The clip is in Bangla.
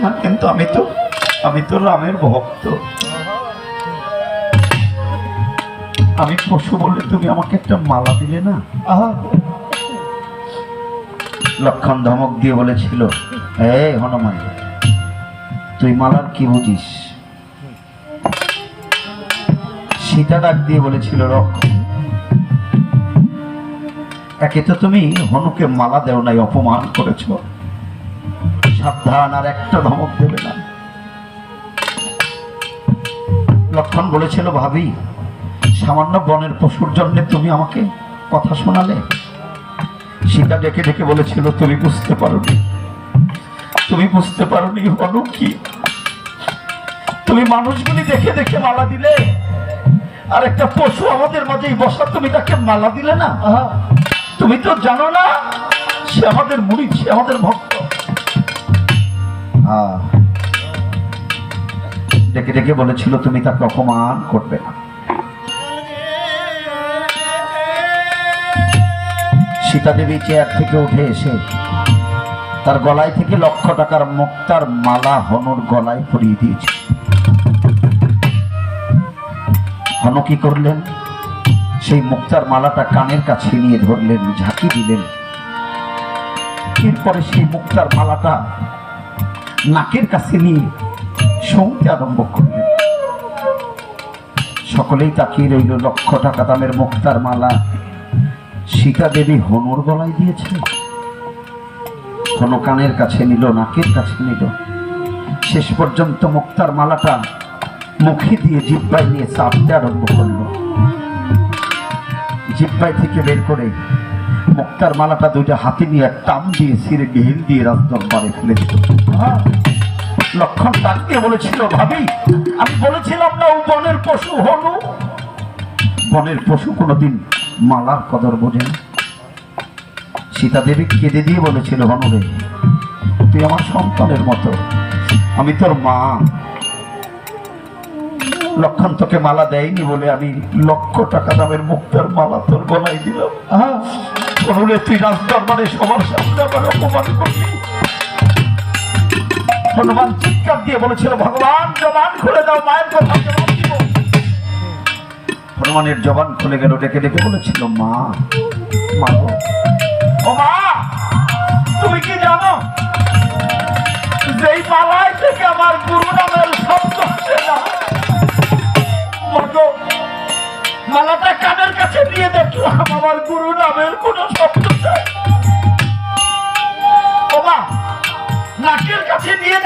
না, কিন্তু আমি তো রামের ভক্ত। আমি পশু বলে তুমি আমাকে একটা মালা দিলে না। লক্ষণ ধমক দিয়ে বলেছিল, এই হনুমান, তুই মালার কি বুঝিস? সীতা ডাক দিয়ে বলেছিল, লক্ষণ, একে তো তুমি হনুকে মালা দেও নাই, অপমান করেছ, সাবধান, আর একটা ধমক দেবে না। লক্ষণ বলেছিল, ভাবি, সামান্য বনের পশুর জন্য তুমি আমাকে কথা শোনালে। সীতা ডেকে ডেকে বলেছিল, তুমি বুঝতে পারোনি, তুমি বুঝতে পারোনি হনু কি। তুমি মানুষগুলি দেখে দেখে মালা দিলে, আর একটা পশু আমাদের মাঝেই বসা, তুমি তাকে মালা দিলে না। তুমি তো জানো না সে আমাদের মুরিদ, সে আমাদের ভক্ত। ডেকে ডেকে বলেছিল, তুমি তাকে অপমান করবে না। সীতা দেবী চেয়ার থেকে উঠে এসে তার গলায় থেকে 1,00,000 টাকার মুক্তার মালা হনুর গলায় পরিয়ে দিয়েছে। হনু কি করলেন? সেই মুক্তার মালাটা কানের কাছে নিয়ে ধরলেন, ঝাঁকি দিলেন। এরপরে সেই মুক্তার মালাটা নাকের কাছে নিয়ে শুনতে আরম্ভ করলেন। সকলেই তাকিয়ে রইল, 1,00,000 টাকা দামের মুক্তার মালা সীতা দেবী হনুর গলায় দিয়েছে। হনু কানের কাছে নিল, নাকের কাছে নিল, শেষ পর্যন্ত মুক্তার মালাটা মুখে দিয়ে জিহ্বায় নিয়ে চাপতে আরম্ভ করলো। জিহ্বায় থেকে বের করে মুক্তার মালাটা 2টা হাতে নিয়ে টান দিয়ে ছিঁড়ে ঢিল দিয়ে রাজদরবারে ফেলে দিল। লক্ষণ ডাক দিয়ে বলেছিল, ভাবি, আমি বলেছিলাম না ও বনের পশু হনু। বনের পশু কোনোদিন মালার কদর বোঝে না। সীতা দেবী কেঁদে দিয়ে বলেছিল, হনুরে, তুই আমার সন্তানের মতো, আমি তোর মা। লক্ষণ তোকে মালা দেয়নি বলে আমি 1,00,000 টাকা দামের মুক্তার মালা তোর গলায় দিলাম। হনুরে, তুই রাজদরবারে সবার সামনে আমার অপমান করলি। হনুমান চিৎকার দিয়ে বলেছিল, ভগবান, জবান খুলে দাও, মায়ের কথা জবাব দিব। হনুমানের জবান খুলে গেল, ডেকে ডেকে বলেছিল, মা, মা, ও মা, তুমি কি জানো যেই মালায় থেকে আমার গুরু নামের শব্দ আসে না? মালাটা কানের কাছে নিয়ে দেখলাম, আমার গুরু নামের কোন শব্দ নাই। ও মা, নাকের কাছে নিয়ে